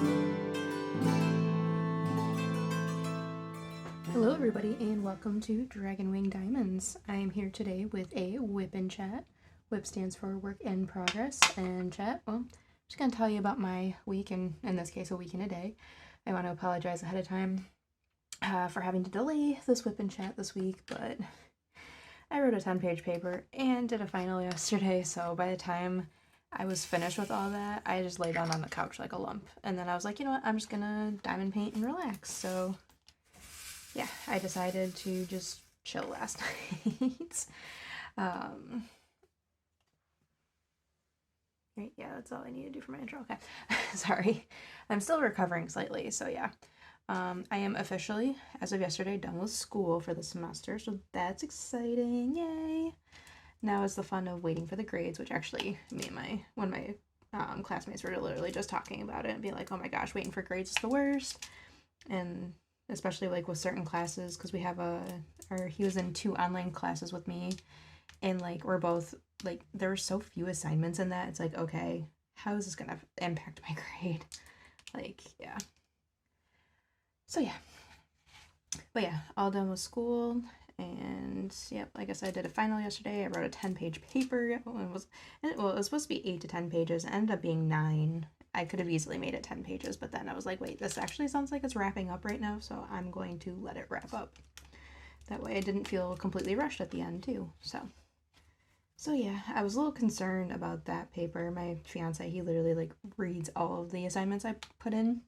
Hello everybody and welcome to Dragon Wing Diamonds. I am here today with a WIP in chat. WIP stands for Work in Progress, and chat, well, I'm just going to tell you about my week, and in this case a week and a day. I want to apologize ahead of time for having to delay this WIP in chat this week, but I wrote a 10-page paper and did a final yesterday, so by the time I was finished with all that, I just lay down on the couch like a lump, and then I was like, you know what, I'm just going to diamond paint and relax, so yeah, I decided to just chill last night. Right, yeah, that's all I need to do for my intro. Okay, sorry. I'm still recovering slightly, so yeah. I am officially, as of yesterday, done with school for the semester, so that's exciting, yay! Now is the fun of waiting for the grades, which actually one of my classmates were literally just talking about it and being like, oh my gosh, waiting for grades is the worst. And especially like with certain classes, because we have he was in 2 online classes with me, and like we're both like, there were so few assignments in that, it's like, okay, how is this gonna impact my grade? Like, yeah. So yeah, but yeah, all done with school, and yep, I guess I did a final yesterday. I wrote a 10-page paper. It was supposed to be 8 to 10 pages. It ended up being 9. I could have easily made it 10 pages, but then I was like, wait, this actually sounds like it's wrapping up right now, so I'm going to let it wrap up. That way I didn't feel completely rushed at the end, too. So yeah, I was a little concerned about that paper. My fiance, he literally like reads all of the assignments I put in.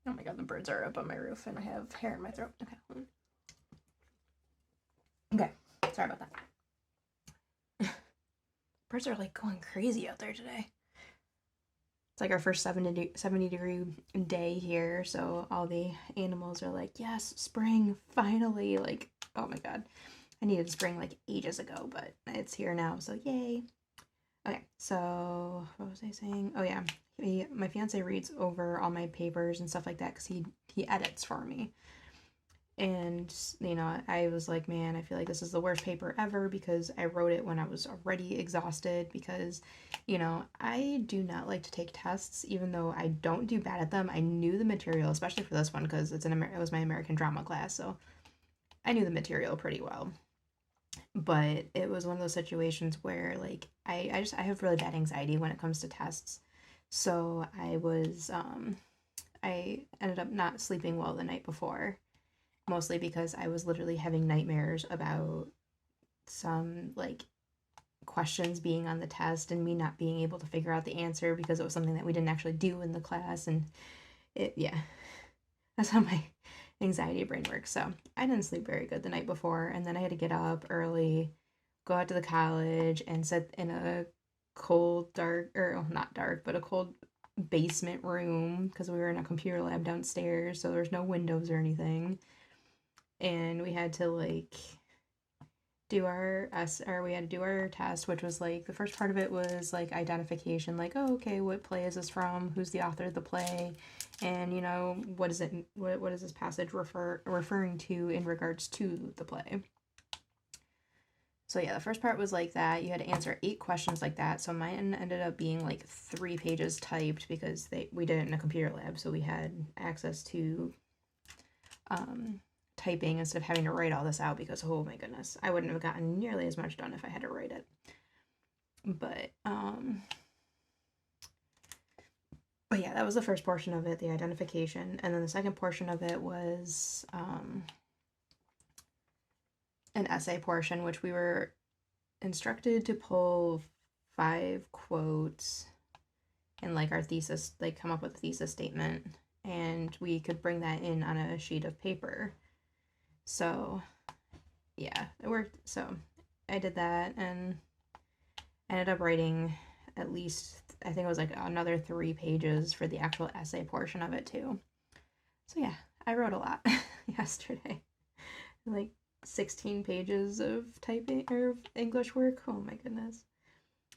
Oh my god, the birds are up on my roof and I have hair in my throat. Okay, sorry about that. Birds are like going crazy out there today. It's like our first 70-degree day here, so all the animals are like, yes, spring, finally. Like, oh my god. I needed spring like ages ago, but it's here now, so yay. Okay, so what was I saying? Oh yeah, my fiance reads over all my papers and stuff like that because he edits for me. And, you know, I was like, man, I feel like this is the worst paper ever because I wrote it when I was already exhausted because, you know, I do not like to take tests, even though I don't do bad at them. I knew the material, especially for this one, because it was my American drama class, so I knew the material pretty well. But it was one of those situations where, like, I have really bad anxiety when it comes to tests. So I ended up not sleeping well the night before, mostly because I was literally having nightmares about some like questions being on the test and me not being able to figure out the answer because it was something that we didn't actually do in the class, and that's how my anxiety brain works. So I didn't sleep very good the night before, and then I had to get up early, go out to the college, and sit in a cold, dark, or not dark, but a cold basement room because we were in a computer lab downstairs, so there's no windows or anything. And we had to like do our test, which was like the first part of it was like identification, like, oh, okay, what play is this from, who's the author of the play, and you know, what is this passage referring to in regards to the play. So yeah, the first part was like that. You had to answer 8 questions like that. So mine ended up being like 3 pages typed because we did it in a computer lab, so we had access to typing instead of having to write all this out because, oh my goodness, I wouldn't have gotten nearly as much done if I had to write it. But yeah, that was the first portion of it, the identification. And then the second portion of it was an essay portion, which we were instructed to pull 5 quotes and like our thesis, like come up with a thesis statement, and we could bring that in on a sheet of paper. So yeah, it worked. So I did that and ended up writing at least, I think it was like another 3 pages for the actual essay portion of it too. So yeah, I wrote a lot yesterday. Like 16 pages of typing or English work. Oh my goodness.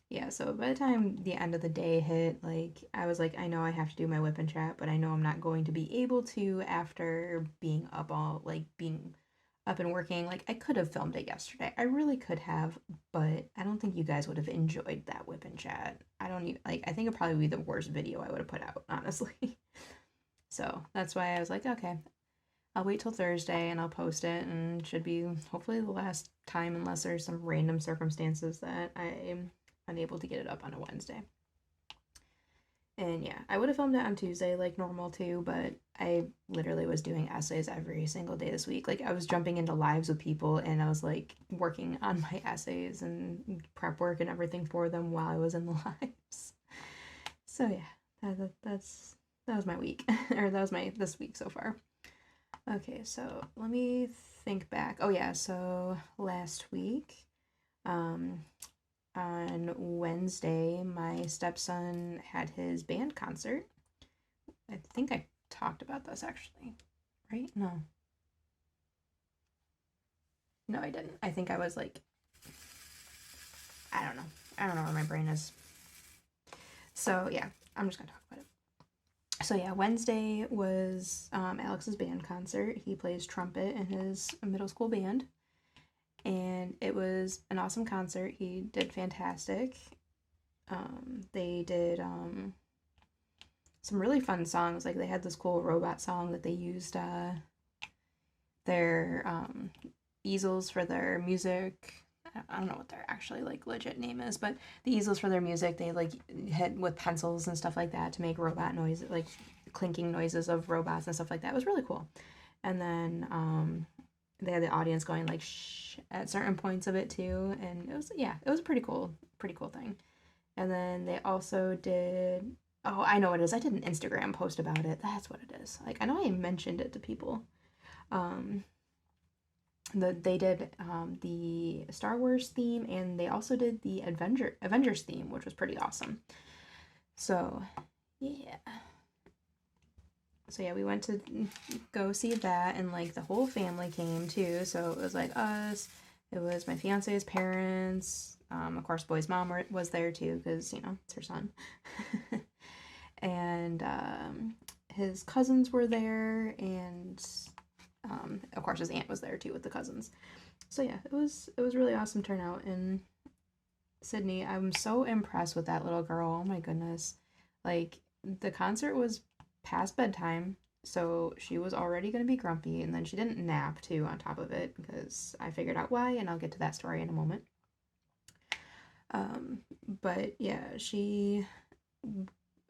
Yeah, so by the time the end of the day hit, like, I was like, I know I have to do my WIP and chat, but I know I'm not going to be able to after being up and working. Like, I could have filmed it yesterday. I really could have, but I don't think you guys would have enjoyed that WIP and chat. I don't even, like, I think it'd probably be the worst video I would have put out, honestly. So that's why I was like, okay, I'll wait till Thursday and I'll post it, and should be hopefully the last time unless there's some random circumstances that I'm unable to get it up on a Wednesday. And yeah, I would have filmed it on Tuesday like normal too, but I literally was doing essays every single day this week. Like I was jumping into lives with people and I was like working on my essays and prep work and everything for them while I was in the lives. So yeah, that was my week, or that was my this week so far. Okay, so let me think back. Oh yeah, so last week, um, on Wednesday, my stepson had his band concert. I think I talked about this actually, right? No. No, I didn't. I think I was like, I don't know. I don't know where my brain is. So yeah, I'm just gonna talk about it. So yeah, Wednesday was Alex's band concert. He plays trumpet in his middle school band, and it was an awesome concert. He did fantastic. They did some really fun songs. Like they had this cool robot song that they used their easels for their music. I don't know what their actually like legit name is, but the easels for their music they like hit with pencils and stuff like that to make robot noise, like clinking noises of robots and stuff like that. It was really cool. And then they had the audience going like shh at certain points of it too, and it was a pretty cool thing. And then they also did, oh, I know what it is. I did an Instagram post about it. That's what it is. Like I know I mentioned it to people. Um they did the Star Wars theme, and they also did the Avengers theme, which was pretty awesome. So yeah. So yeah, we went to go see that, and like the whole family came too. So it was like us, it was my fiance's parents, of course, boy's mom was there too because you know it's her son, and his cousins were there, and of course his aunt was there too with the cousins. So yeah, it was really awesome turnout in Sydney. I'm so impressed with that little girl. Oh my goodness, like the concert was past bedtime, so she was already going to be grumpy, and then she didn't nap too on top of it because I figured out why, and I'll get to that story in a moment. But yeah,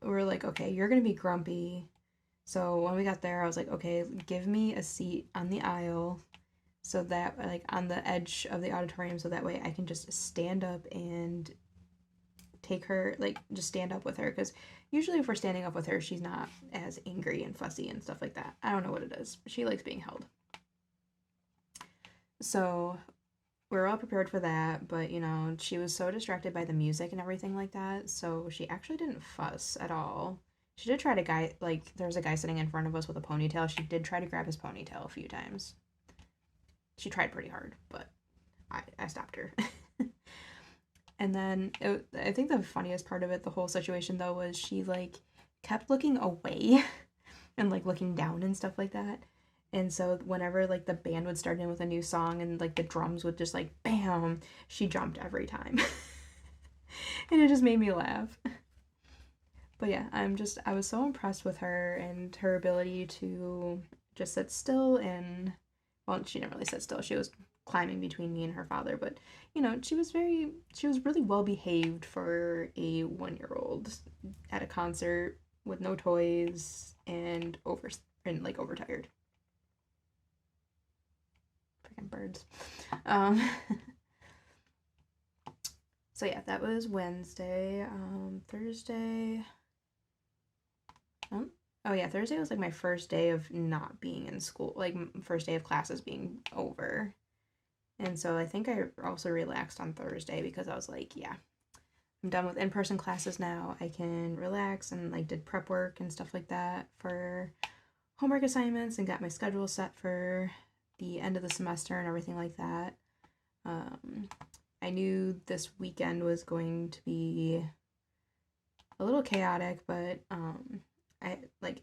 we're like, okay, you're going to be grumpy. So when we got there, I was like, okay, give me a seat on the aisle so that, like, on the edge of the auditorium, so that way I can just stand up and take her, like, just stand up with her. Because usually if we're standing up with her, she's not as angry and fussy and stuff like that. I don't know what it is. She likes being held. So we were all prepared for that, but, you know, she was so distracted by the music and everything like that, so she actually didn't fuss at all. She did try to like, there was a guy sitting in front of us with a ponytail. She did try to grab his ponytail a few times. She tried pretty hard, but I stopped her. And then I think the funniest part of it, the whole situation though, was she like kept looking away and like looking down and stuff like that. And so whenever like the band would start in with a new song and like the drums would just like bam, she jumped every time. And it just made me laugh. But yeah, I was so impressed with her and her ability to just sit still, and well, she didn't really sit still. She was climbing between me and her father, but you know, she was really well behaved for a 1-year-old at a concert with no toys and overtired. Freaking birds. Um so yeah, that was Wednesday. Thursday. Oh yeah, Thursday was like my first day of not being in school, like first day of classes being over. And so I think I also relaxed on Thursday because I was like, yeah, I'm done with in-person classes now. I can relax, and like did prep work and stuff like that for homework assignments and got my schedule set for the end of the semester and everything like that. I knew this weekend was going to be a little chaotic, but I like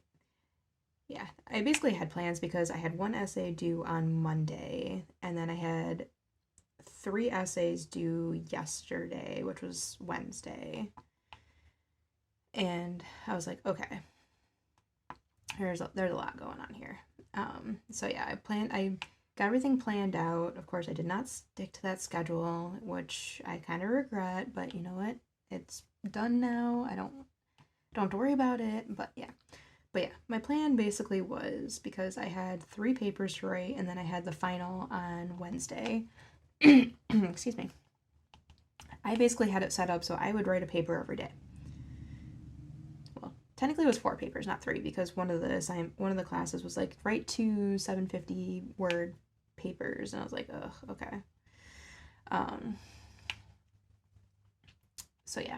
yeah, I basically had plans because I had one essay due on Monday, and then I had 3 essays due yesterday, which was Wednesday. And I was like, okay, there's a lot going on here. So yeah, I got everything planned out. Of course, I did not stick to that schedule, which I kind of regret, but you know what? It's done now. I don't have to worry about it, but yeah. But yeah, my plan basically was, because I had 3 papers to write and then I had the final on Wednesday. Excuse me. I basically had it set up so I would write a paper every day. Well, technically it was 4 papers, not 3, because one of the classes was like write 2 750 word papers, and I was like, ugh, okay. So yeah.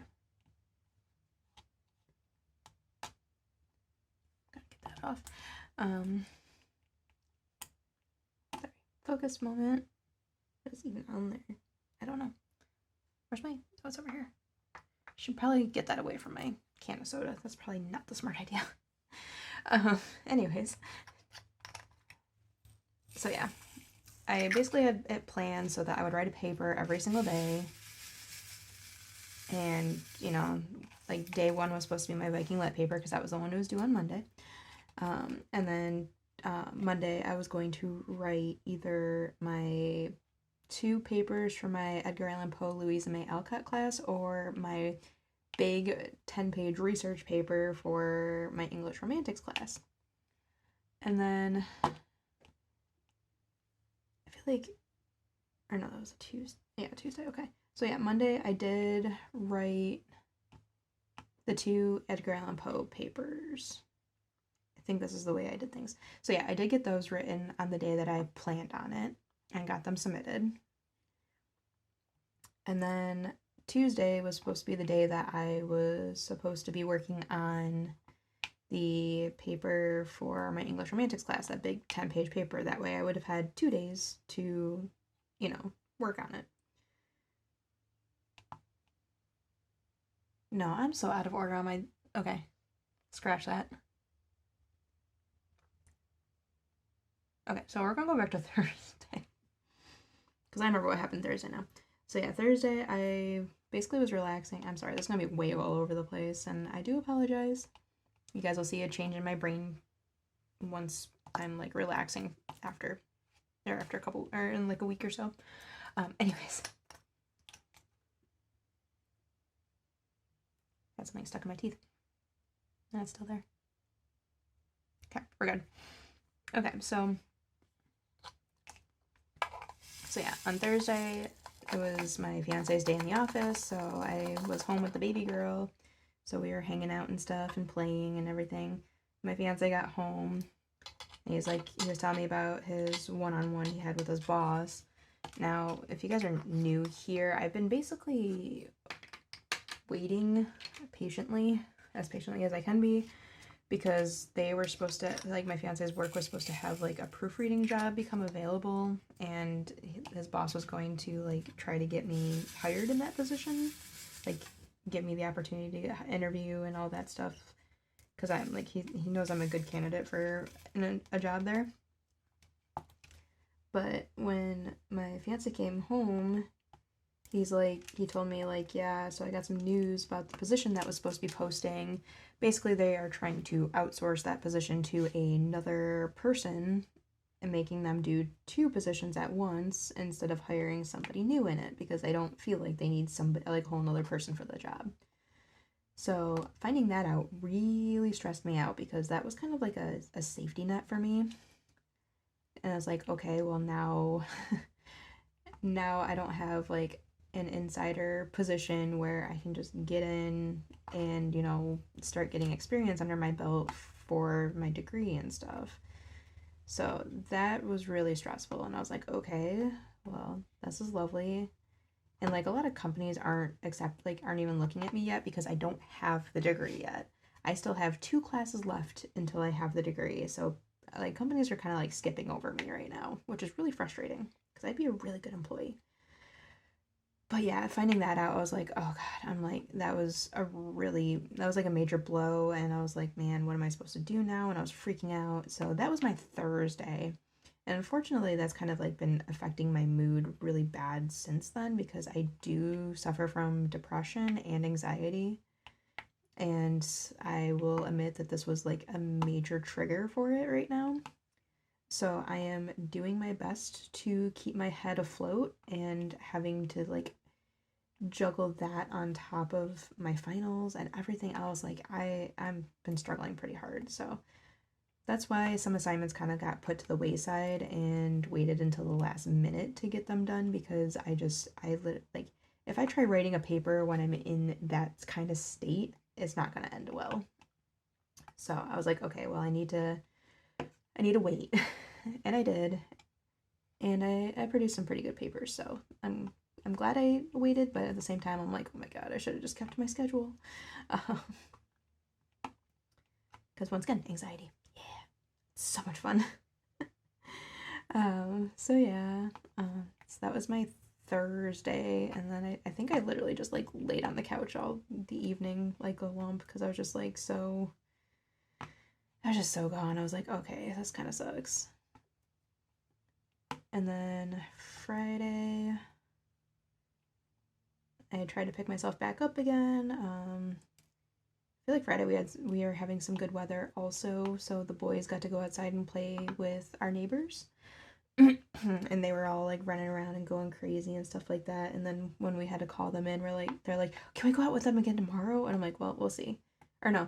Gotta get that off. Sorry. Focus moment. What is even on there? I don't know. Where's my... Oh, it's over here. I should probably get that away from my can of soda. That's probably not the smart idea. Anyways. So yeah. I basically had it planned so that I would write a paper every single day. And, you know, like day 1 was supposed to be my Viking Lit paper because that was the one that was due on Monday. And then Monday I was going to write either my 2 papers for my Edgar Allan Poe Louisa May Alcott class or my big 10-page research paper for my English Romantics class. And then I feel like, or no, that was a Tuesday. Yeah, Tuesday, okay. So yeah, Monday I did write the 2 Edgar Allan Poe papers. I think this is the way I did things. So yeah, I did get those written on the day that I planned on it and got them submitted. And then Tuesday was supposed to be the day that I was supposed to be working on the paper for my English Romantics class, that big 10-page paper. That way I would have had 2 days to, you know, work on it. No, I'm so out of order on my... Okay, scratch that. Okay, so we're gonna go back to Thursday. Because I remember what happened Thursday now. So yeah, Thursday I basically was relaxing. I'm sorry, this is gonna be way all over the place, and I do apologize. You guys will see a change in my brain once I'm like relaxing after a couple, or in like a week or so. Anyways. Got something stuck in my teeth. And it's still there. Okay, we're good. Okay, so yeah, on Thursday, it was my fiance's day in the office, so I was home with the baby girl. So we were hanging out and stuff and playing and everything. My fiance got home, and he was telling me about his one-on-one he had with his boss. Now, if you guys are new here, I've been basically waiting patiently as I can be, because they were supposed to, like, my fiance's work was supposed to have like a proofreading job become available, and his boss was going to like try to get me hired in that position, like give me the opportunity to interview and all that stuff, because I'm like, he knows I'm a good candidate for a job there. But when my fiance came home, he told me, like, yeah, so I got some news about the position that was supposed to be posting. Basically, they are trying to outsource that position to another person and making them do 2 positions at once instead of hiring somebody new in it, because they don't feel like they need somebody, like a whole nother person for the job. So finding that out really stressed me out, because that was kind of like a safety net for me. And I was like, okay, well now I don't have like an insider position where I can just get in and, you know, start getting experience under my belt for my degree and stuff. So that was really stressful, and I was like, okay, well, this is lovely. And like a lot of companies aren't even looking at me yet because I don't have the degree yet. I still have 2 classes left until I have the degree. So like companies are kind of like skipping over me right now, which is really frustrating because I'd be a really good employee. But yeah, finding that out, I was like, oh God, I'm like, that was like a major blow. And I was like, man, what am I supposed to do now? And I was freaking out. So that was my Thursday. And unfortunately, that's kind of like been affecting my mood really bad since then, because I do suffer from depression and anxiety. And I will admit that this was like a major trigger for it right now. So I am doing my best to keep my head afloat, and having to like juggle that on top of my finals and everything else. Like I'm been struggling pretty hard. So that's why some assignments kind of got put to the wayside and waited until the last minute to get them done, because like if I try writing a paper when I'm in that kind of state, it's not going to end well. So I was like, okay, well, I need to wait. And I did. And I produced some pretty good papers, so I'm glad I waited, but at the same time I'm like, oh my god, I should have just kept my schedule. Because once again, anxiety. Yeah. It's so much fun. So yeah. So that was my Thursday, and then I think I literally just like laid on the couch all the evening like a lump, because I was just so gone. I was like, okay, this kind of sucks. And then Friday, I tried to pick myself back up again. I feel like Friday we are having some good weather also, so the boys got to go outside and play with our neighbors. And they were all like running around and going crazy and stuff like that. And then when we had to call them in, they're like, can we go out with them again tomorrow? And I'm like, well, we'll see. Or no,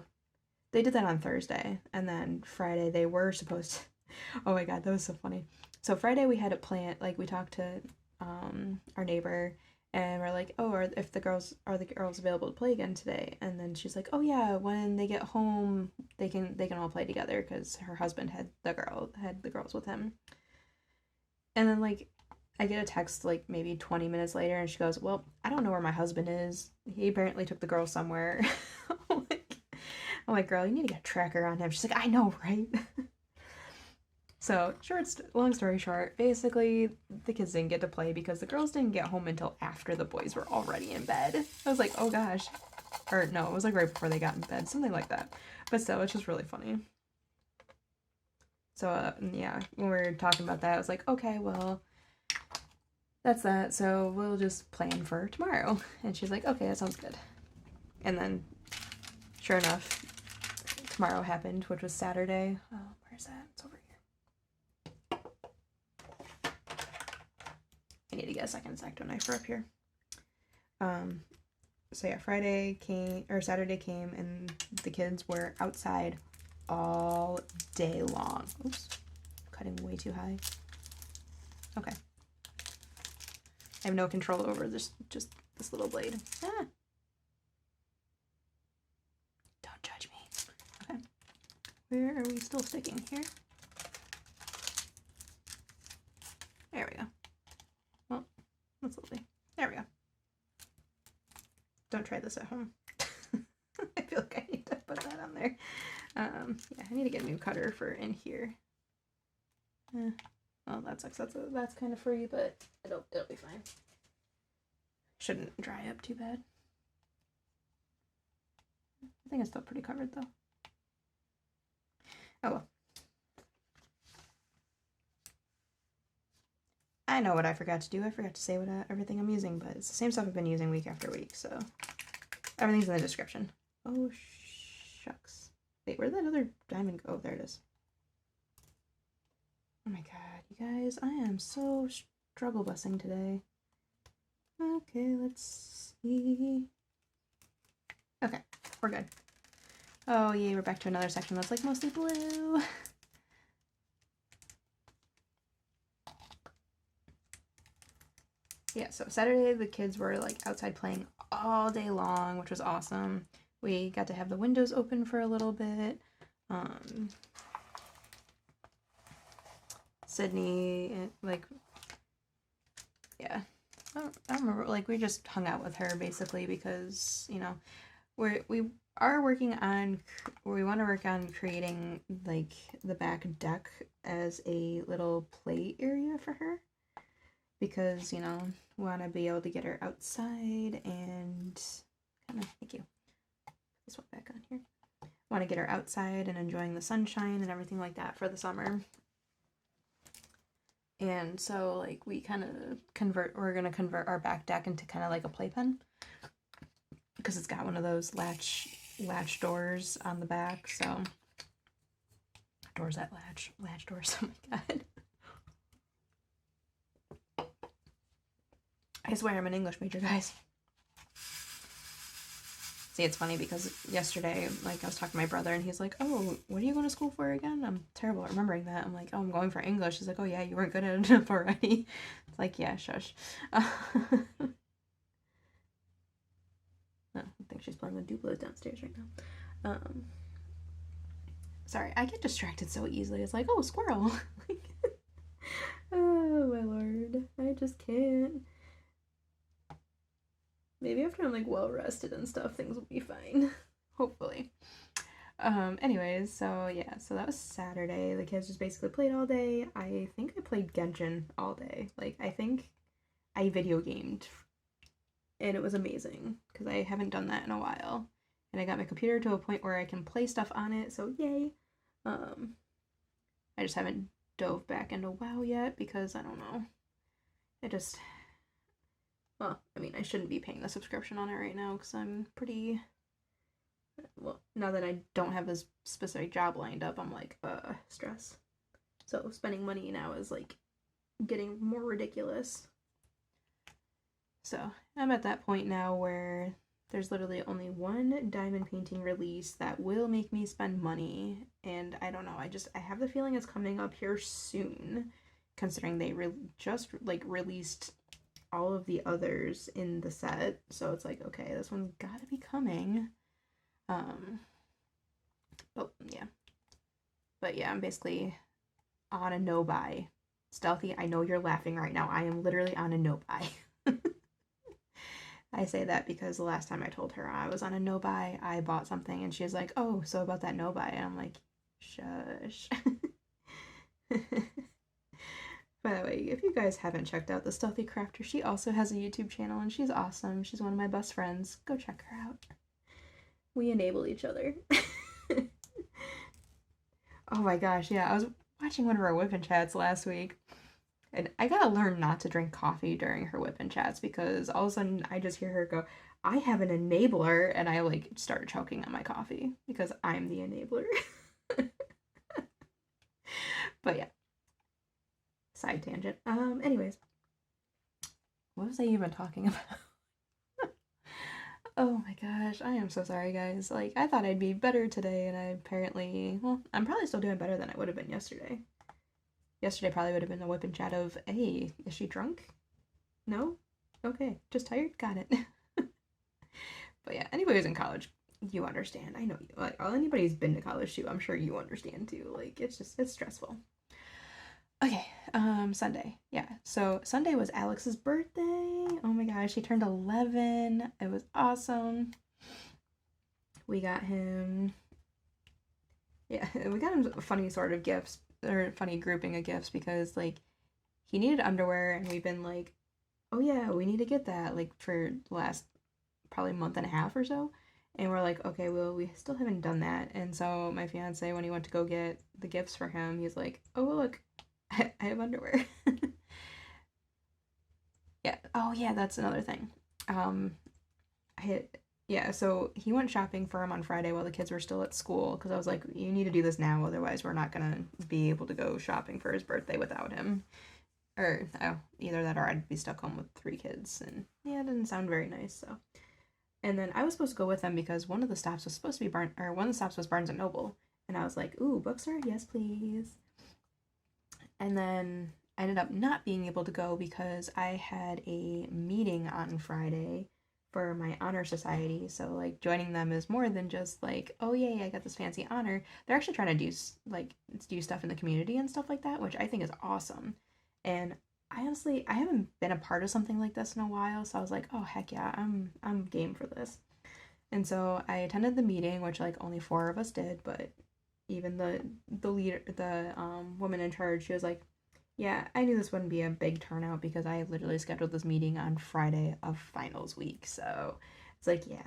they did that on Thursday, and then Friday they were supposed to. Oh my god, that was so funny. So Friday we had a plan, like we talked to our neighbor, and we're like, oh, are the girls available to play again today? And then she's like, oh yeah, when they get home they can all play together, because her husband had the girls with him. And then like I get a text like maybe 20 minutes later, and she goes, well, I don't know where my husband is. He apparently took the girls somewhere. I'm like, girl, you need to get a tracker on him. She's like, I know, right? So long story short, basically the kids didn't get to play because the girls didn't get home until after the boys were already in bed. I was like, oh gosh. Or no, it was like right before they got in bed, something like that. But still, it's just really funny. So yeah, when we were talking about that, I was like, okay, well, that's that. So we'll just plan for tomorrow. And she's like, okay, that sounds good. And then, sure enough, tomorrow happened, which was Saturday. Oh, where's that? It's over here. I need to get a second X-Acto knife for up here. So yeah, Saturday came, and the kids were outside all day long. Oops, cutting way too high. Okay. I have no control over just this little blade. Ah. Don't judge me. Okay. Where are we still sticking? Here? There we go. Well, that's lovely. There we go. Don't try this at home. I feel like I need to put that on there. Yeah, I need to get a new cutter for in here. Well, that sucks. That's kind of free, but it'll be fine. Shouldn't dry up too bad. I think it's still pretty covered though. Oh well. I know what I forgot to do. I forgot to say what everything I'm using, but it's the same stuff I've been using week after week, so everything's in the description. Oh shucks. Wait, where'd that other diamond go? Oh, there it is. Oh my god, you guys, I am so struggle busing today. Okay, let's see. Okay, we're good. Oh yay, we're back to another section that's like mostly blue. Yeah, so Saturday the kids were like outside playing all day long, which was awesome. We got to have the windows open for a little bit. Sydney, like, yeah, I don't remember, like, we just hung out with her basically because, you know, we want to work on creating like the back deck as a little play area for her, because, you know, we want to be able to get her outside and kind of, thank you, this one back on here, want to get her outside and enjoying the sunshine and everything like that for the summer. And so like we're gonna convert our back deck into kind of like a playpen, because it's got one of those latch latch doors on the back, so doors that latch doors. Oh my god. I swear I'm an English major, guys. See, it's funny because yesterday, like, I was talking to my brother and he's like, oh, what are you going to school for again? I'm terrible at remembering that. I'm like, oh, I'm going for English. He's like, oh yeah, you weren't good at it already. It's like, yeah, shush. I think she's playing with Duplos downstairs right now. Sorry, I get distracted so easily. It's like, oh, squirrel. Oh my lord, I just can't. Maybe after I'm like well rested and stuff, things will be fine. Hopefully. Anyways, so yeah, so that was Saturday. The kids just basically played all day. I think I played Genshin all day. Like, I think I video gamed, and it was amazing because I haven't done that in a while. And I got my computer to a point where I can play stuff on it, so yay. I just haven't dove back into WoW yet because I don't know. It just, well, I mean, I shouldn't be paying the subscription on it right now because I'm pretty, well, now that I don't have this specific job lined up, I'm like, stress. So spending money now is like getting more ridiculous. So I'm at that point now where there's literally only one diamond painting release that will make me spend money, and I don't know, I have the feeling it's coming up here soon, considering they just like released all of the others in the set, so it's like, okay, this one's gotta be coming. But yeah, I'm basically on a no buy. Stealthy, I know you're laughing right now. I am literally on a no buy. I say that because the last time I told her I was on a no buy, I bought something and she was like, oh, so about that no buy. And I'm like, shush. By the way, if you guys haven't checked out the Stealthy Crafter, she also has a YouTube channel and she's awesome. She's one of my best friends. Go check her out. We enable each other. Oh my gosh, yeah, I was watching one of our WIP and chats last week. And I gotta learn not to drink coffee during her WIP and chats because all of a sudden I just hear her go, I have an enabler, and I like start choking on my coffee because I'm the enabler. But yeah. Side tangent. Anyways. What was I even talking about? Oh my gosh, I am so sorry, guys. Like, I thought I'd be better today, and I apparently, well, I'm probably still doing better than I would have been yesterday. Yesterday probably would have been a whip and chat of, hey, is she drunk? No? Okay, just tired? Got it. But yeah, anybody who's in college, you understand. I know you. Like, anybody who's been to college too, I'm sure you understand too. Like, it's stressful. Okay, Sunday. Yeah, so Sunday was Alex's birthday. Oh my gosh, he turned 11. It was awesome. We got him funny sort of gifts, or funny grouping of gifts, because like he needed underwear and we've been like, oh yeah, we need to get that like for the last probably month and a half or so, and we're like, okay, well, we still haven't done that. And so my fiance, when he went to go get the gifts for him, he's like, oh look, I have underwear. Yeah, oh yeah, that's another thing. So he went shopping for him on Friday while the kids were still at school, because I was like, you need to do this now, otherwise we're not gonna be able to go shopping for his birthday without him. Or either that or I'd be stuck home with 3 kids, and yeah, it didn't sound very nice. So, and then I was supposed to go with them because one of the stops was Barnes and Noble, and I was like, ooh, bookstore, yes please. And then I ended up not being able to go because I had a meeting on Friday for my honor society. So like joining them is more than just like, oh yay, I got this fancy honor. They're actually trying to do stuff in the community and stuff like that, which I think is awesome. And I haven't been a part of something like this in a while, so I was like, oh heck yeah, I'm game for this. And so I attended the meeting, which like only 4 of us did, but even the leader, the woman in charge, she was like, yeah, I knew this wouldn't be a big turnout because I literally scheduled this meeting on Friday of finals week. So it's like, yeah,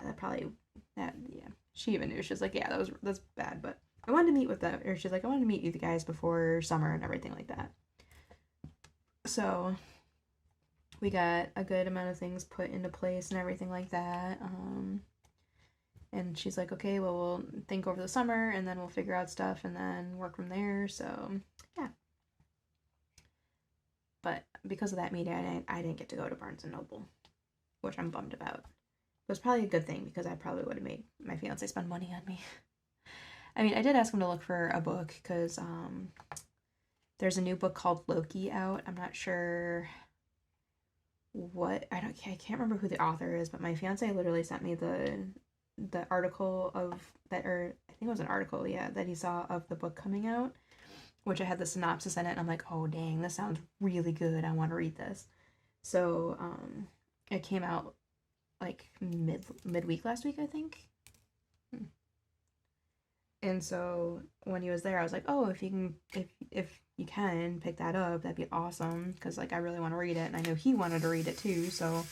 she even knew. She was like, yeah, that's bad, but I wanted to meet with them, or she's like, I wanted to meet you guys before summer and everything like that. So we got a good amount of things put into place and everything like that. And she's like, okay, well, we'll think over the summer and then we'll figure out stuff and then work from there. So, yeah. But because of that meeting, I didn't get to go to Barnes & Noble, which I'm bummed about. It was probably a good thing because I probably would have made my fiance spend money on me. I mean, I did ask him to look for a book because there's a new book called Loki out. I'm not sure I can't remember who the author is, but my fiance literally sent me the article of that, or I think it was an article, yeah, that he saw of the book coming out, which I had the synopsis in it, and I'm like, oh dang, this sounds really good. I want to read this. So it came out like midweek last week, I think. And so when he was there, I was like, oh, if you can pick that up, that'd be awesome, because like I really want to read it, and I know he wanted to read it too. So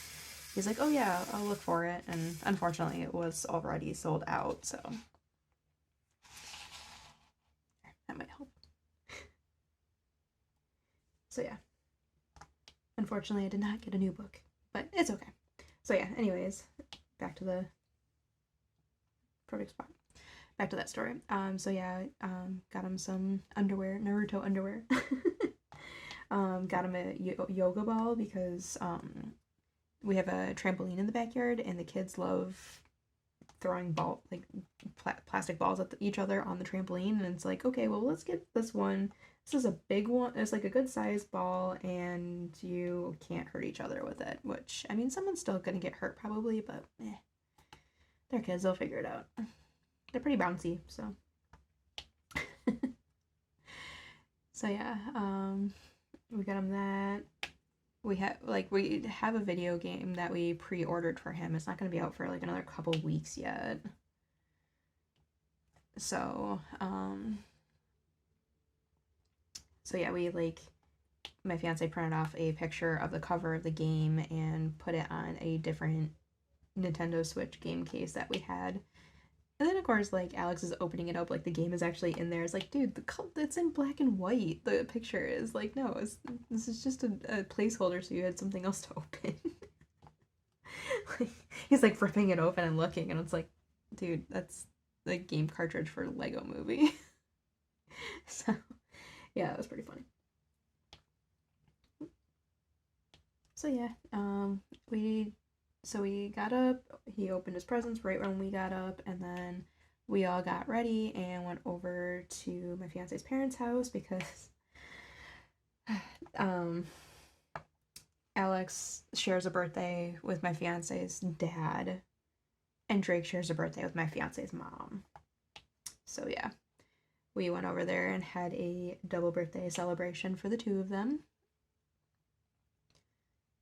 he's like, oh yeah, I'll look for it. And unfortunately, it was already sold out, so that might help. So yeah, unfortunately, I did not get a new book, but it's okay. So yeah, anyways, back to the perfect spot. Back to that story. So yeah, got him some underwear, Naruto underwear. Got him a yoga ball because we have a trampoline in the backyard, and the kids love throwing plastic balls at each other on the trampoline. And it's like, okay, well, let's get this one. This is a big one. It's like a good sized ball, and you can't hurt each other with it. Which, I mean, someone's still gonna get hurt probably, but they're kids. They'll figure it out. They're pretty bouncy, so. So yeah, we got him that. We have a video game that we pre-ordered for him. It's not going to be out for like another couple weeks yet. So, yeah, my fiance printed off a picture of the cover of the game and put it on a different Nintendo Switch game case that we had. And then, of course, like, Alex is opening it up, like, the game is actually in there. It's like, dude, it's in black and white. The picture is like, no, this is just a placeholder so you had something else to open. Like, he's, like, ripping it open and looking, and it's like, dude, that's the game cartridge for Lego Movie. So, yeah, it was pretty funny. So, yeah, we got up, he opened his presents right when we got up, and then we all got ready and went over to my fiance's parents' house because Alex shares a birthday with my fiance's dad, and Drake shares a birthday with my fiance's mom. So yeah, we went over there and had a double birthday celebration for the two of them.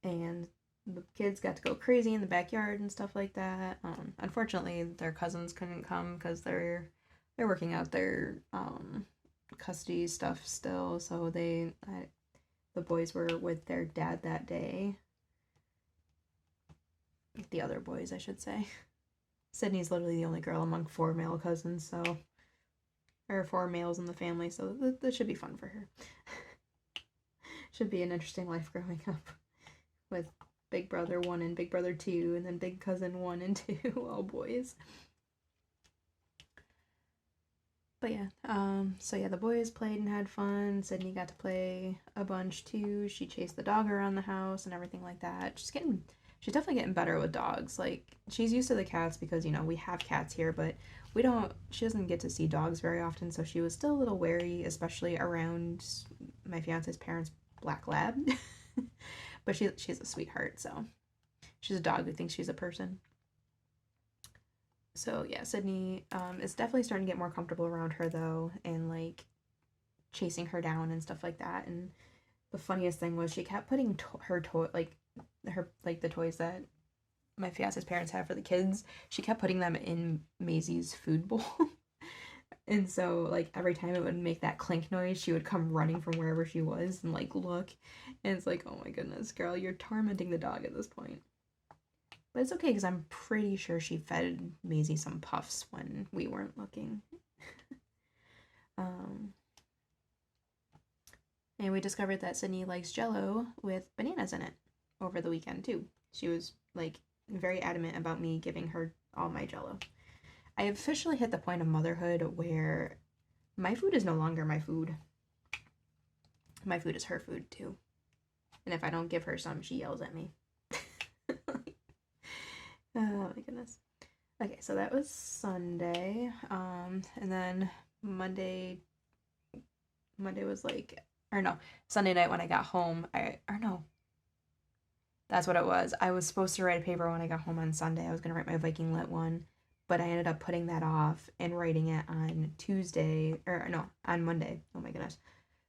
And the kids got to go crazy in the backyard and stuff like that. Unfortunately, their cousins couldn't come because they're working out their custody stuff still. So the boys were with their dad that day. The other boys, I should say. Sydney's literally the only girl among 4 male cousins, so or 4 males in the family. So that should be fun for her. Should be an interesting life growing up with Big Brother 1 and Big Brother 2, and then Big Cousin 1 and 2, all boys. But yeah, so yeah, the boys played and had fun. Sydney got to play a bunch too. She chased the dog around the house and everything like that. She's definitely getting better with dogs. Like, she's used to the cats because, you know, we have cats here, but she doesn't get to see dogs very often, so she was still a little wary, especially around my fiance's parents' black lab. But she's a sweetheart, so she's a dog who thinks she's a person. So yeah, Sydney is definitely starting to get more comfortable around her though, and like chasing her down and stuff like that. And the funniest thing was she kept putting the toys that my fiance's parents have for the kids. She kept putting them in Maisie's food bowl. And so, like, every time it would make that clink noise, she would come running from wherever she was and, like, look. And it's like, oh my goodness, girl, you're tormenting the dog at this point. But it's okay, because I'm pretty sure she fed Maisie some puffs when we weren't looking. And we discovered that Sydney likes Jell-O with bananas in it over the weekend, too. She was, like, very adamant about me giving her all my Jell-O. I officially hit the point of motherhood where my food is no longer my food. My food is her food too. And if I don't give her some, she yells at me. Oh my goodness. Okay, so that was Sunday. And then Monday was like, or no, Sunday night when I got home, that's what it was. I was supposed to write a paper when I got home on Sunday. I was going to write my Viking Lit one, but I ended up putting that off and writing it on on Monday. Oh my goodness.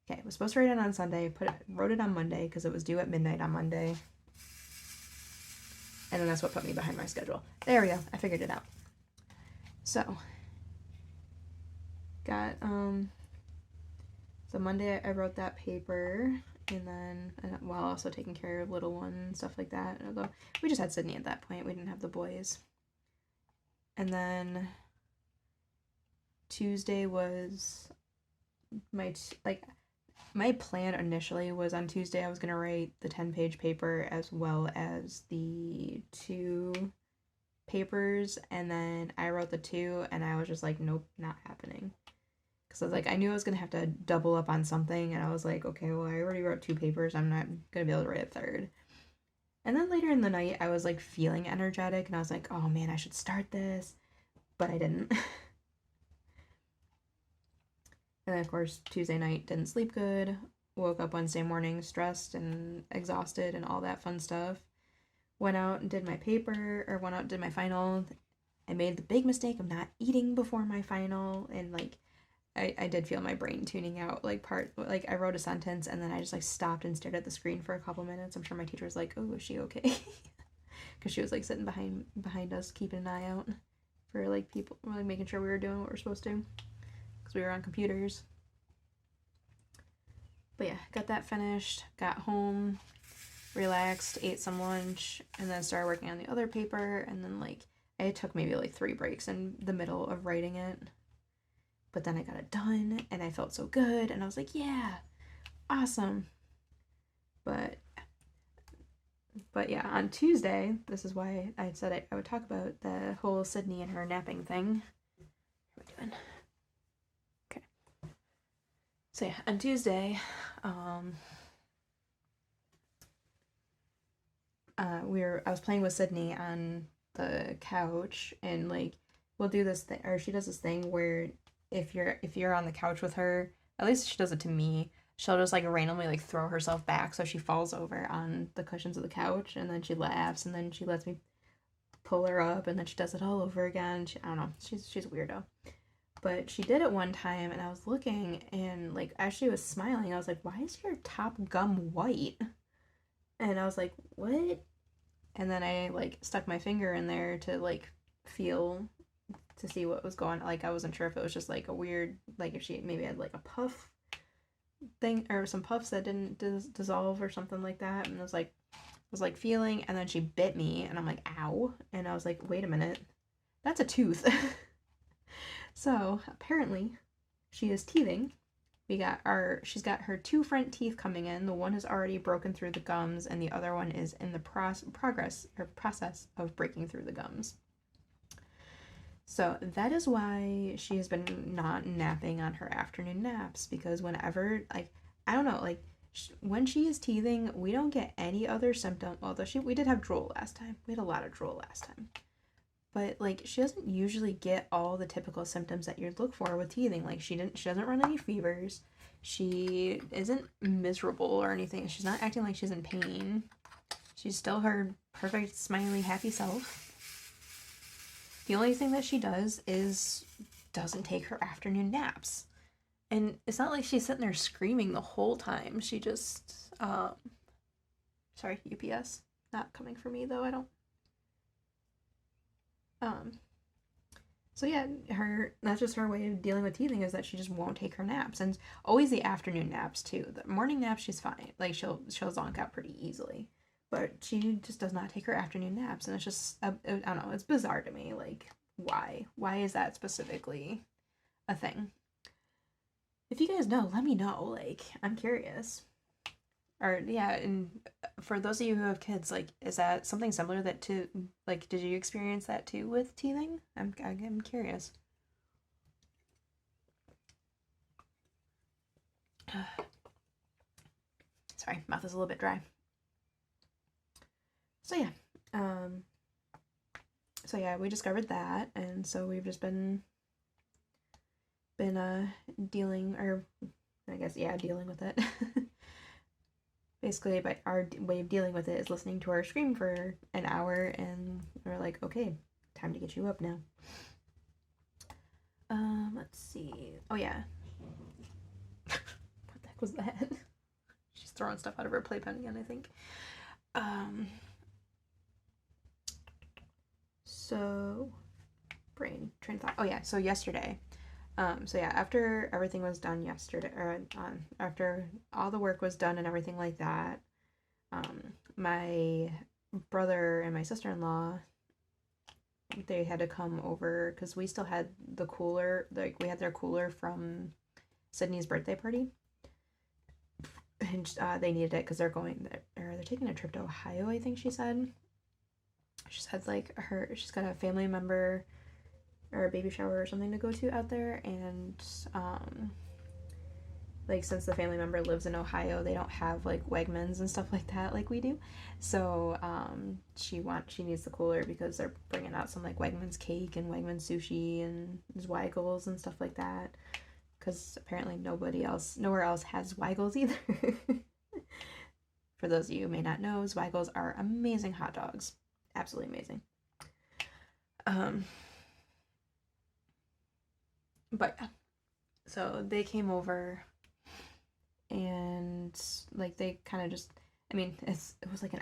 Okay, I was supposed to write it on Sunday, wrote it on Monday because it was due at midnight on Monday. And then that's what put me behind my schedule. There we go. I figured it out. So, so Monday I wrote that paper, and then while also taking care of little one and stuff like that. Although we just had Sydney at that point. We didn't have the boys. And then Tuesday was my plan initially was on Tuesday I was going to write the 10-page paper as well as the 2 papers, and then I wrote the 2 and I was just like, nope, not happening. Because I was like, I knew I was going to have to double up on something, and I was like, okay, well, I already wrote 2 papers. I'm not going to be able to write a 3rd. And then later in the night, I was like feeling energetic, and I was like, oh man, I should start this. But I didn't. And then, of course, Tuesday night, didn't sleep good. Woke up Wednesday morning stressed and exhausted and all that fun stuff. Went out and did my final. I made the big mistake of not eating before my final, and like I did feel my brain tuning out. I wrote a sentence and then I just like stopped and stared at the screen for a couple minutes. I'm sure my teacher was like, "Oh, is she okay?" Because she was like sitting behind us, keeping an eye out for like people, like making sure we were doing what we're supposed to, because we were on computers. But yeah, got that finished. Got home, relaxed, ate some lunch, and then started working on the other paper. And then like it took maybe like 3 breaks in the middle of writing it. But then I got it done, and I felt so good, and I was like, yeah, awesome. But yeah, on Tuesday, this is why I said I would talk about the whole Sydney and her napping thing. What are we doing? Okay. So yeah, on Tuesday, I was playing with Sydney on the couch, and like we'll do this thing, or she does this thing where if you're on the couch with her, at least she does it to me, she'll just like randomly like throw herself back so she falls over on the cushions of the couch, and then she laughs, and then she lets me pull her up, and then she does it all over again. I don't know, she's a weirdo. But she did it one time, and I was looking, and like as she was smiling, I was like, why is your top gum white? And I was like, what? And then I like stuck my finger in there to like feel to see what was going on. Like I wasn't sure if it was just like a weird, like if she maybe had like a puff thing or some puffs that didn't dissolve or something like that. And I was like feeling, and then she bit me, and I'm like, ow. And I was like, wait a minute, that's a tooth. So apparently she is teething. She's got her 2 front teeth coming in. The one is already broken through the gums, and the other one is in the process of breaking through the gums. So that is why she has been not napping on her afternoon naps, because whenever, like, I don't know, like, when she is teething, we don't get any other symptom, although we did have drool last time. We had a lot of drool last time. But, like, she doesn't usually get all the typical symptoms that you'd look for with teething. Like, she doesn't run any fevers. She isn't miserable or anything. She's not acting like she's in pain. She's still her perfect, smiley, happy self. The only thing that she does is doesn't take her afternoon naps. And it's not like she's sitting there screaming the whole time. She just, sorry, UPS. Not coming for me, though, I don't. So yeah, that's just her way of dealing with teething, is that she just won't take her naps, and always the afternoon naps too. The morning naps she's fine, like she'll zonk out pretty easily, but she just does not take her afternoon naps, and it's just I don't know, it's bizarre to me, like why is that specifically a thing? If you guys know, let me know, like I'm curious. Or yeah, and for those of you who have kids, like, is that something similar that to like? Did you experience that too with teething? I'm curious. Sorry, mouth is a little bit dry. So yeah, um, so yeah, we discovered that, and so we've just been dealing, or I guess yeah, dealing with it. Basically, but our way of dealing with it is listening to her scream for an hour, and we're like, okay, time to get you up now. Let's see. Oh yeah. What the heck was that? She's throwing stuff out of her playpen again, I think. So train of thought. Oh yeah, so yesterday. So yeah, after everything was done yesterday, or after all the work was done and everything like that, my brother and my sister-in-law, they had to come over because we still had the cooler, like we had their cooler from Sydney's birthday party, and they needed it because they're taking a trip to Ohio, I think she said. She said like she's got a family member or a baby shower or something to go to out there, and like since the family member lives in Ohio, they don't have like Wegmans and stuff like that like we do. So she needs the cooler because they're bringing out some like Wegmans cake and Wegmans sushi and Zweigels and stuff like that. Because apparently nowhere else has Zweigels either. For those of you who may not know, Zweigels are amazing hot dogs, absolutely amazing. But yeah, so they came over and like they kind of just, I mean, it's like an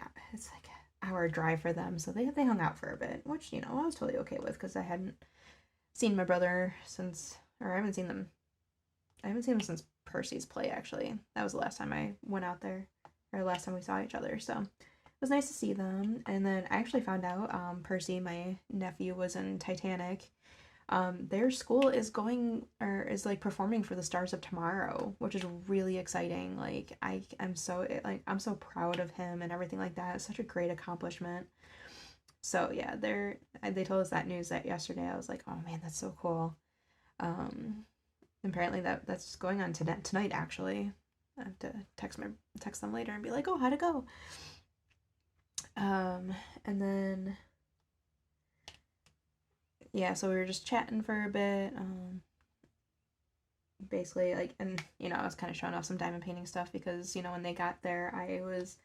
hour drive for them, so they hung out for a bit, which I was totally okay with because I hadn't seen my brother since, or I haven't seen them since Percy's play, actually. That was the last time I went out there, or last time we saw each other, so it was nice to see them. And then I actually found out Percy, my nephew, was in Titanic. Their school is like performing for the Stars of Tomorrow, which is really exciting. Like I'm so proud of him and everything like that. It's such a great accomplishment. So yeah, they told us that news that yesterday. I was like, oh man, that's so cool. Apparently that's going on tonight actually. I have to text them later and be like, oh, how'd it go? And then yeah, so we were just chatting for a bit. Basically, like, and I was kind of showing off some diamond painting stuff because when they got there, I was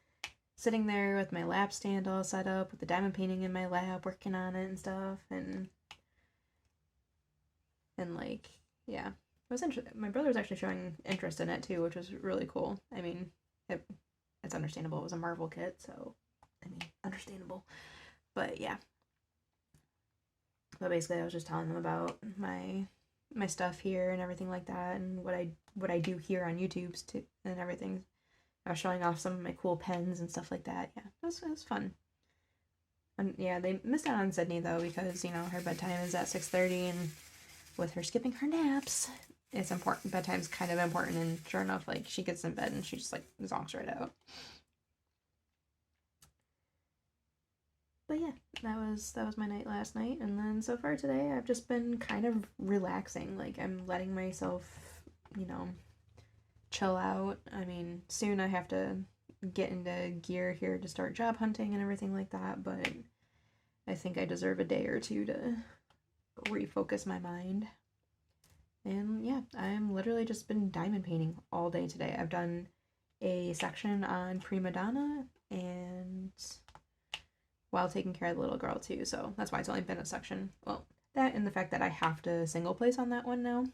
sitting there with my lap stand all set up with the diamond painting in my lap, working on it and stuff, and like, yeah, it was interesting. My brother was actually showing interest in it too, which was really cool. I mean, it's understandable. It was a Marvel kit, so I mean, understandable. But yeah. But basically, I was just telling them about my stuff here and everything like that, and what I do here on YouTube and everything. I was showing off some of my cool pens and stuff like that. Yeah, it was fun. And yeah, they missed out on Sydney though because her bedtime is at 6:30, and with her skipping her naps, it's important. Bedtime's kind of important, and sure enough, like she gets in bed and she just like zonks right out. But yeah, that was my night last night, and then so far today I've just been kind of relaxing. Like I'm letting myself, chill out. I mean, soon I have to get into gear here to start job hunting and everything like that, but I think I deserve a day or two to refocus my mind. And yeah, I'm literally just been diamond painting all day today. I've done a section on Prima Donna and while taking care of the little girl too, so that's why it's only been a section. Well, that and the fact that I have to single place on that one now,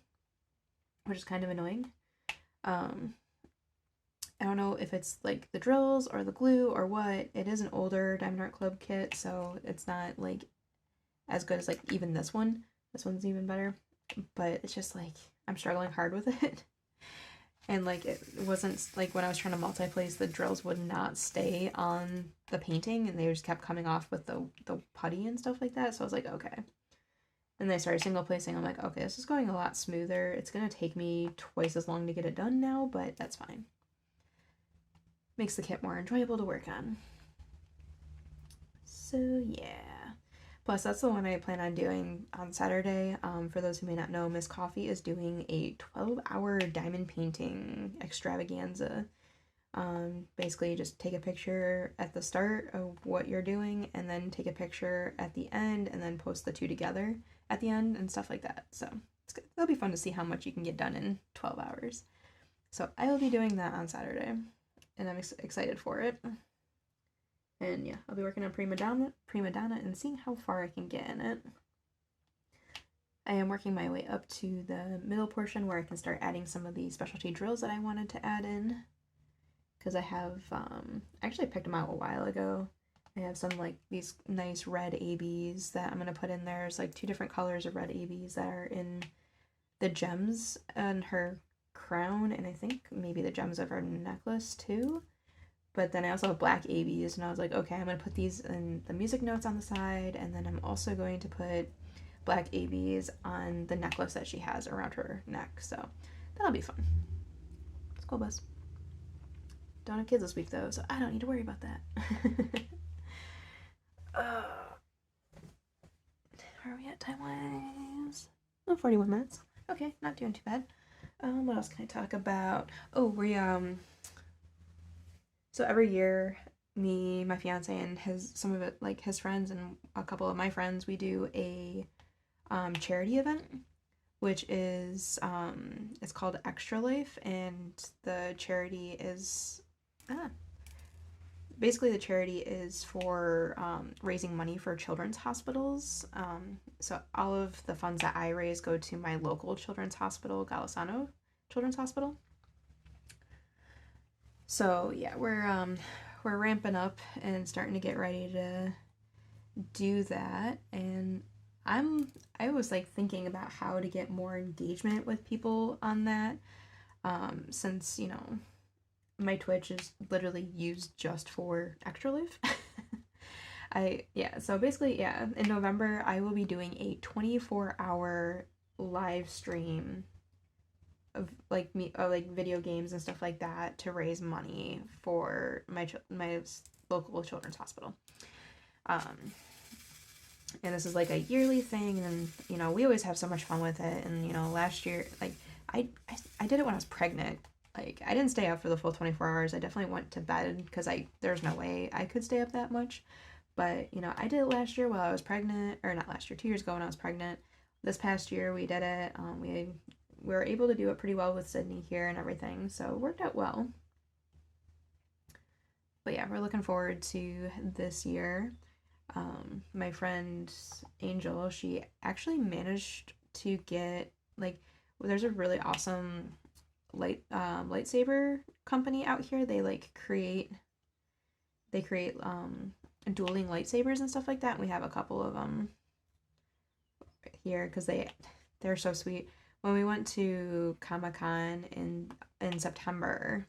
which is kind of annoying. I don't know if it's like the drills or the glue or what. It is an older Diamond Art Club kit, so it's not like as good as like even this one. This one's even better, but it's just like I'm struggling hard with it. And like it wasn't like when I was trying to multi-place, the drills would not stay on the painting and they just kept coming off with the putty and stuff like that. So I was like, okay. And they started single placing. I'm like, okay, this is going a lot smoother. It's gonna take me twice as long to get it done now, but that's fine. makes the kit more enjoyable to work on. So yeah. Plus, that's the one I plan on doing on Saturday. For those who may not know, Miss Coffee is doing a 12-hour diamond painting extravaganza. Basically, just take a picture at the start of what you're doing, and then take a picture at the end, and then post the two together at the end, and stuff like that. So it'll be fun to see how much you can get done in 12 hours. So I will be doing that on Saturday, and I'm excited for it. And yeah, I'll be working on Prima Donna and seeing how far I can get in it. I am working my way up to the middle portion where I can start adding some of the specialty drills that I wanted to add in. Because I have, I actually picked them out a while ago. I have some like these nice red ABs that I'm going to put in there. There's like 2 different colors of red ABs that are in the gems on her crown, and I think maybe the gems of her necklace too. But then I also have black ABs, and I was like, okay, I'm going to put these in the music notes on the side, and then I'm also going to put black ABs on the necklace that she has around her neck. So that'll be fun. School bus. Don't have kids this week, though, so I don't need to worry about that. Where are we at time-wise? Oh, 41 minutes. Okay, not doing too bad. What else can I talk about? Oh, we, so every year, me, my fiance, and some of it, like his friends and a couple of my friends, we do a charity event, which is it's called Extra Life, and the charity is basically the charity is for raising money for children's hospitals. So all of the funds that I raise go to my local children's hospital, Golisano Children's Hospital. So yeah, we're ramping up and starting to get ready to do that, and I was like thinking about how to get more engagement with people on that, since my Twitch is literally used just for Extra Life. So basically, in November I will be doing a 24-hour live stream of like video games and stuff like that to raise money for my local children's hospital. And this is like a yearly thing, and we always have so much fun with it. And last year, like I did it when I was pregnant. Like I didn't stay up for the full 24 hours. I definitely went to bed because there's no way I could stay up that much. But I did it last year while I was pregnant, or not last year, 2 years ago when I was pregnant. This past year we did it. We were able to do it pretty well with Sydney here and everything, so it worked out well. But yeah, we're looking forward to this year. My friend Angel, she actually managed to get there's a really awesome lightsaber company out here. They create dueling lightsabers and stuff like that. And we have a couple of them here because they're so sweet. When we went to Comic-Con in September,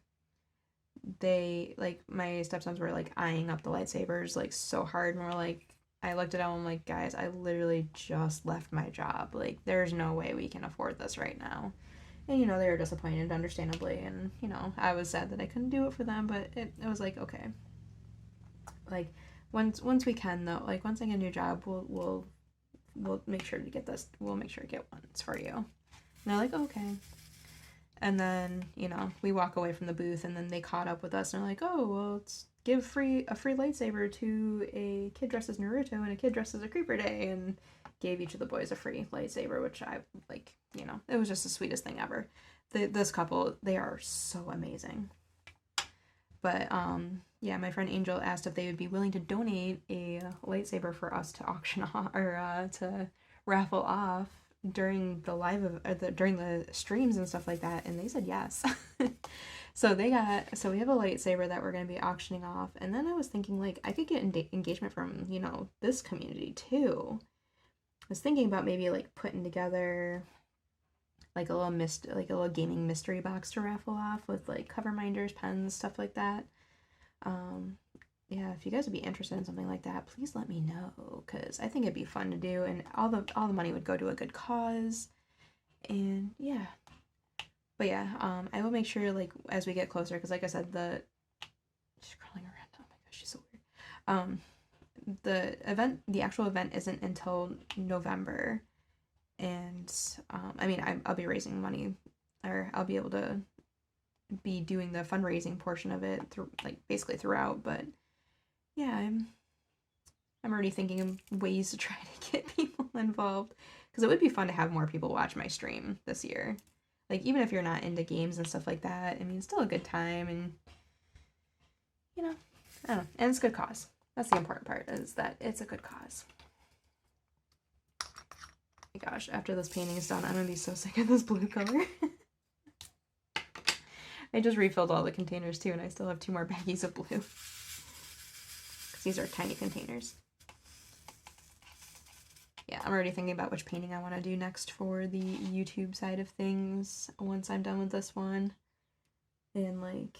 they my stepsons were eyeing up the lightsabers so hard, and I looked at them, I'm like, guys, I literally just left my job. There's no way we can afford this right now. And they were disappointed, understandably, and I was sad that I couldn't do it for them, but it was okay. Once we can, though, once I get a new job, we'll make sure to get this. We'll make sure to get ones for you. And they're like, okay. And then, we walk away from the booth, and then they caught up with us, and they're like, oh, well, let's give a free lightsaber to a kid dressed as Naruto and a kid dressed as a Creeper Day, and gave each of the boys a free lightsaber, which I, it was just the sweetest thing ever. This couple, they are so amazing. But, my friend Angel asked if they would be willing to donate a lightsaber for us to auction off, or to raffle off during the during the streams and stuff like that, and they said yes. So we have a lightsaber that we're going to be auctioning off, and then I was thinking I could get engagement from this community too. I was thinking about maybe putting together a little gaming mystery box to raffle off with cover minders, pens, stuff like that. If you guys would be interested in something like that, please let me know, because I think it'd be fun to do, and all the money would go to a good cause. And but I will make sure as we get closer, because like I said, She's crawling around. Oh my gosh, she's so weird. The actual event isn't until November, and I mean, I'll be raising money, or I'll be able to be doing the fundraising portion of it through, like, basically throughout. But yeah, I'm already thinking of ways to try to get people involved, because it would be fun to have more people watch my stream this year. Like, even if you're not into games and stuff like that, I mean, it's still a good time, and you know, I don't know, and it's a good cause. That's the important part, is that it's a good cause. Oh my gosh, after this painting is done, I'm gonna be so sick of this blue color. I just refilled all the containers too, and I still have 2 more baggies of blue. Because these are tiny containers. Yeah, I'm already thinking about which painting I want to do next for the YouTube side of things once I'm done with this one. And, like,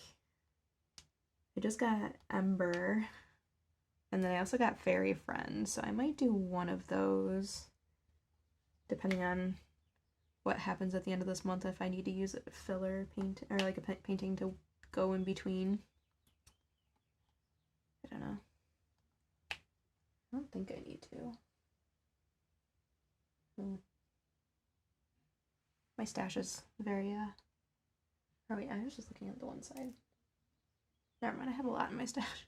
I just got Ember, and then I also got Fairy Friend, so I might do one of those, depending on what happens at the end of this month, if I need to use a filler paint, or like a painting to go in between. I don't know. I don't think I need to. My stash is very, oh wait, I was just looking at the one side. Never mind, I have a lot in my stash.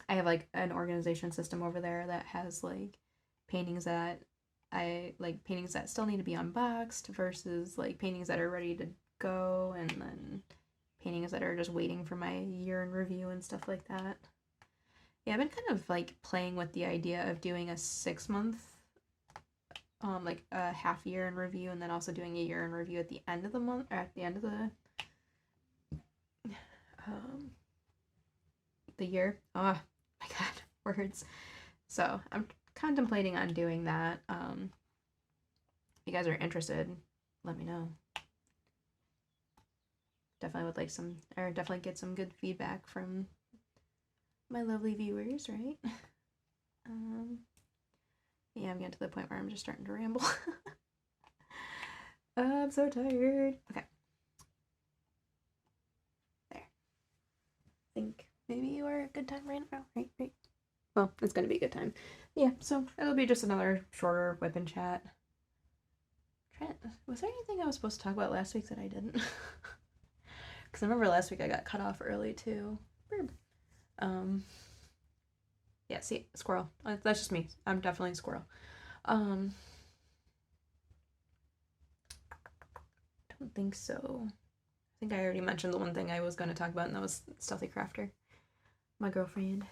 I have, like, an organization system over there that has, like, paintings that paintings that still need to be unboxed versus, like, paintings that are ready to go, and then paintings that are just waiting for my year in review and stuff like that. Yeah, I've been kind of, like, playing with the idea of doing a 6-month, like a half year in review, and then also doing a year in review at the end of the month, or at the end of the year. Oh my god, words. So I'm contemplating on doing that. If you guys are interested, let me know. Definitely would like some, or definitely get some good feedback from my lovely viewers, right? Yeah, I'm getting to the point where I'm just starting to ramble. I'm so tired. Okay. There. I think maybe you are a good time right now, right? Well, it's gonna be a good time. Yeah, so it'll be just another shorter whip and chat. Was there anything I was supposed to talk about last week that I didn't? Because I remember last week I got cut off early too. Burb. Yeah, see, squirrel. That's just me. I'm definitely a squirrel. Don't think so. I think I already mentioned the one thing I was going to talk about, and that was Stealthy Crafter, my girlfriend.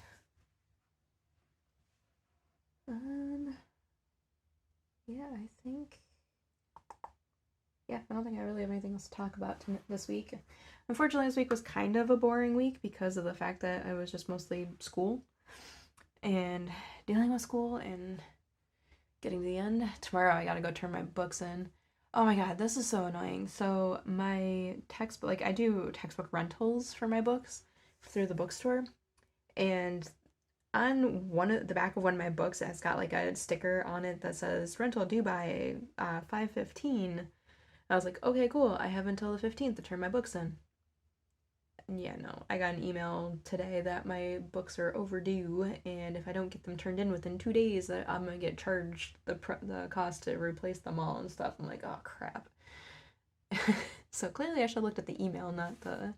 Yeah, I don't think I really have anything else to talk about this week. Unfortunately, this week was kind of a boring week because of the fact that I was just mostly school and dealing with school and getting to the end. Tomorrow I gotta go turn my books in. Oh my god, this is so annoying. So my textbook, like, I do textbook rentals for my books through the bookstore, and on the back of one of my books, it's got, like, a sticker on it that says rental due by 5/15. I was like, okay, cool, I have until the 15th to turn my books in. Yeah, no, I got an email today that my books are overdue, and if I don't get them turned in within 2 days, I'm gonna get charged the cost to replace them all and stuff. I'm like, oh crap. So clearly I should have looked at the email, not the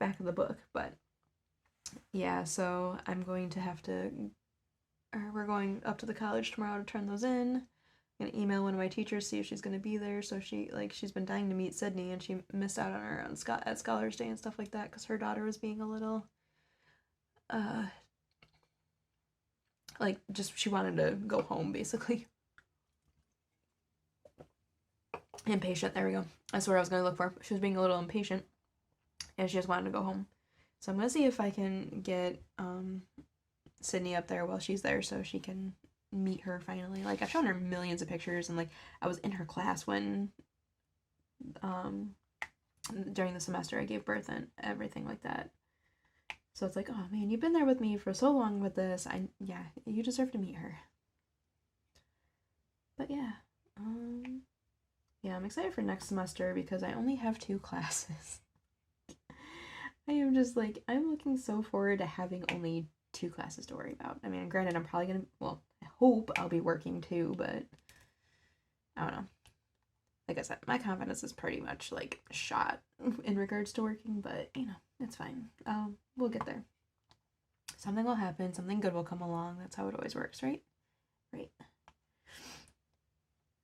back of the book. But yeah, so I'm going to have to, or we're going up to the college tomorrow to turn those in. I'm gonna email one of my teachers, see if she's gonna be there. So she's been dying to meet Sydney, and she missed out on her own at Scholars Day and stuff like that because her daughter was being a little, like, just, she wanted to go home basically. Impatient. There we go. That's what I was gonna look for. She was being a little impatient, and she just wanted to go home. So I'm gonna see if I can get Sydney up there while she's there, so she can meet her finally. Like, I've shown her millions of pictures, and, like, I was in her class when during the semester I gave birth and everything like that. So it's like, oh man, you've been there with me for so long with this. Yeah, you deserve to meet her. But yeah, yeah, I'm excited for next semester because I only have 2 classes. I am just like, I'm looking so forward to having only 2 classes to worry about. I mean, granted, I'm probably gonna, well, I hope I'll be working too, but I don't know. Like I said, my confidence is pretty much like shot in regards to working, but you know, it's fine. We'll get there. Something will happen, something good will come along. That's how it always works, right? Right.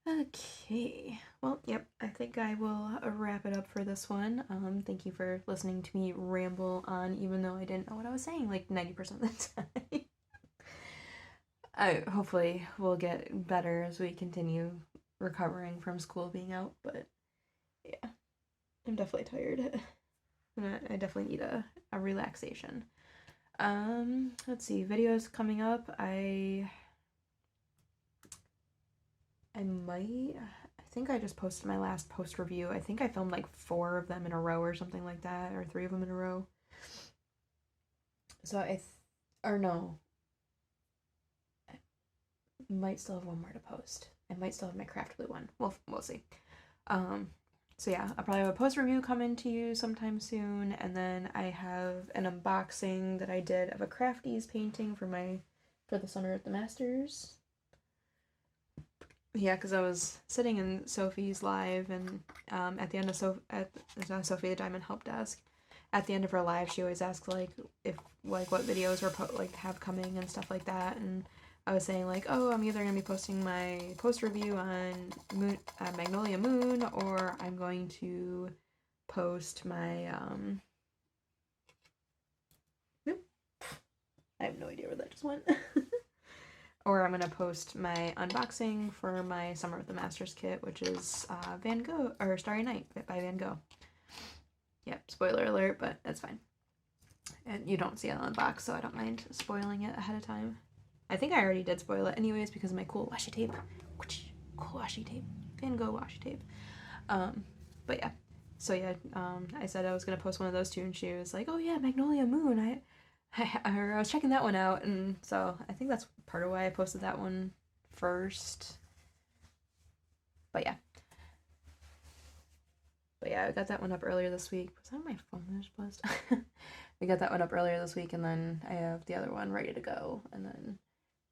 Okay. Well, yep, I think I will wrap it up for this one. Thank you for listening to me ramble on, even though I didn't know what I was saying like 90% of the time. I hopefully will get better as we continue recovering from school being out, but yeah, I'm definitely tired. I definitely need a relaxation. Let's see, videos coming up. I think I just posted my last post review. I think I filmed like 4 of them in a row or something like that, or 3 of them in a row. So or no, I might still have one more to post. I might still have my Craftly one. We'll see. So yeah, I'll probably have a post review coming to you sometime soon, and then I have an unboxing that I did of a Crafties painting for the Summer at the Masters. Yeah, because I was sitting in Sophie's live, and at the end of Sophie the Diamond Help Desk, at the end of her live, she always asks like if like what videos we're have coming and stuff like that, and I was saying like, oh, I'm either gonna be posting my post review on Magnolia Moon, or I'm going to post my I have no idea where that just went. Or I'm going to post my unboxing for my Summer with the Masters kit, which is Van Gogh, or Starry Night by Van Gogh. Yep, spoiler alert, but that's fine. And you don't see it on the box, so I don't mind spoiling it ahead of time. I think I already did spoil it anyways because of my cool washi tape. Cool washi tape. Van Gogh washi tape. But yeah. So yeah, I said I was going to post one of those 2, and she was like, oh yeah, Magnolia Moon. I was checking that one out, and so I think that's part of why I posted that one first. But yeah, I got that one up earlier this week. Was that on my phone that I just buzzed? I got that one up earlier this week, and then I have the other one ready to go, and then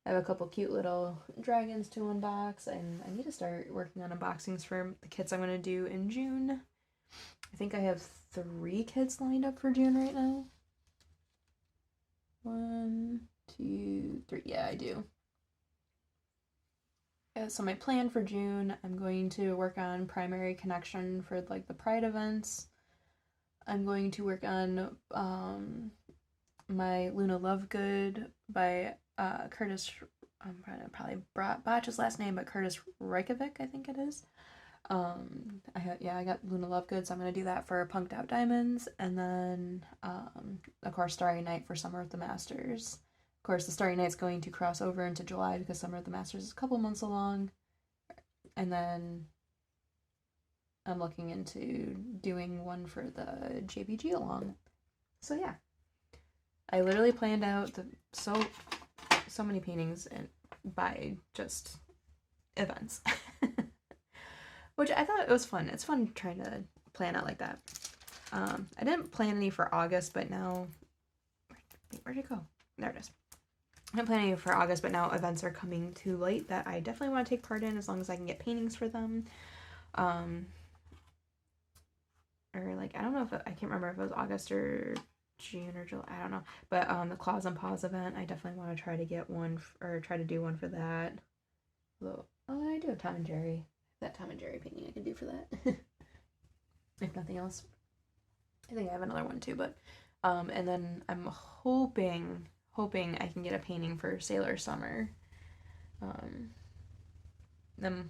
I have a couple cute little dragons to unbox, and I need to start working on unboxings for the kits I'm going to do in June. I think I have 3 kits lined up for June right now. 1, 2, 3. Yeah, I do. So my plan for June, I'm going to work on Primary Connection for like the Pride events. I'm going to work on my Luna Lovegood by Curtis. I'm gonna probably botch his last name, but Curtis Reykjavik, I think it is. I got Luna Lovegood, so I'm gonna do that for Punked Out Diamonds, and then of course Starry Night for Summer of the Masters. Of course, the Starry Night's going to cross over into July because Summer of the Masters is a couple months along, and then I'm looking into doing one for the JBG along. So yeah, I literally planned out so many paintings by just events. Which I thought it was fun. It's fun trying to plan out like that. I didn't plan any for August, but now... Where'd it go? There it is. I didn't plan any for August, but now events are coming too late that I definitely want to take part in as long as I can get paintings for them. Or like, I don't know if I can't remember if it was August or June or July. I don't know. But the Claws and Paws event, I definitely want to try to get one, or try to do one for that. Although, I do have Tom and Jerry. That Tom and Jerry painting I can do for that. If nothing else. I think I have another one too, but and then I'm hoping I can get a painting for Sailor Summer. I'm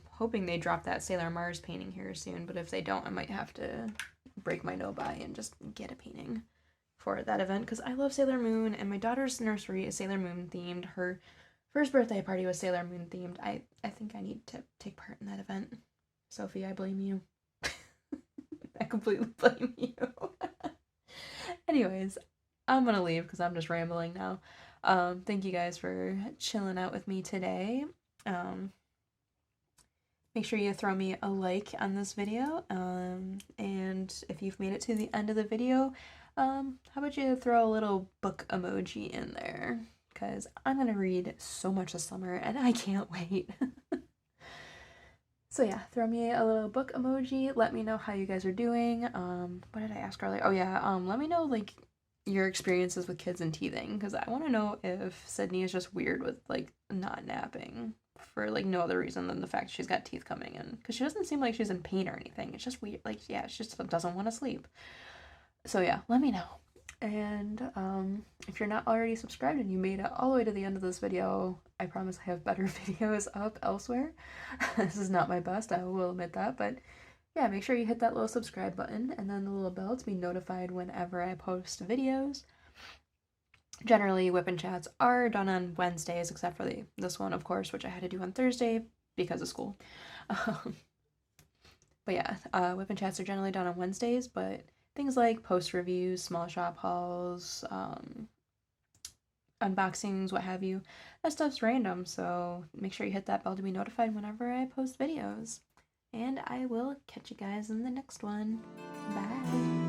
hoping they drop that Sailor Mars painting here soon, but if they don't, I might have to break my no by and just get a painting for that event, because I love Sailor Moon, and my daughter's nursery is Sailor Moon themed. Her first birthday party was Sailor Moon themed. I think I need to take part in that event. Sophie, I blame you. I completely blame you. Anyways, I'm gonna leave because I'm just rambling now. Thank you guys for chilling out with me today. Make sure you throw me a like on this video. And if you've made it to the end of the video, how about you throw a little book emoji in there? Because I'm gonna read so much this summer and I can't wait. So yeah, throw me a little book emoji. Let me know how you guys are doing. What did I ask earlier? Oh yeah, let me know like your experiences with kids and teething because I want to know if Sydney is just weird with like not napping for like no other reason than the fact she's got teeth coming in because she doesn't seem like she's in pain or anything. It's just weird. Like yeah, she just doesn't want to sleep. So yeah, let me know. And if you're not already subscribed and you made it all the way to the end of this video, I promise I have better videos up elsewhere. This is not my best, I will admit that, but yeah, make sure you hit that little subscribe button and then the little bell to be notified whenever I post videos. Generally, WIP and chats are done on Wednesdays, except for this one, of course, which I had to do on Thursday because of school. But yeah, WIP and chats are generally done on Wednesdays, but things like post reviews, small shop hauls, unboxings, what have you, that stuff's random, so make sure you hit that bell to be notified whenever I post videos. And I will catch you guys in the next one. Bye!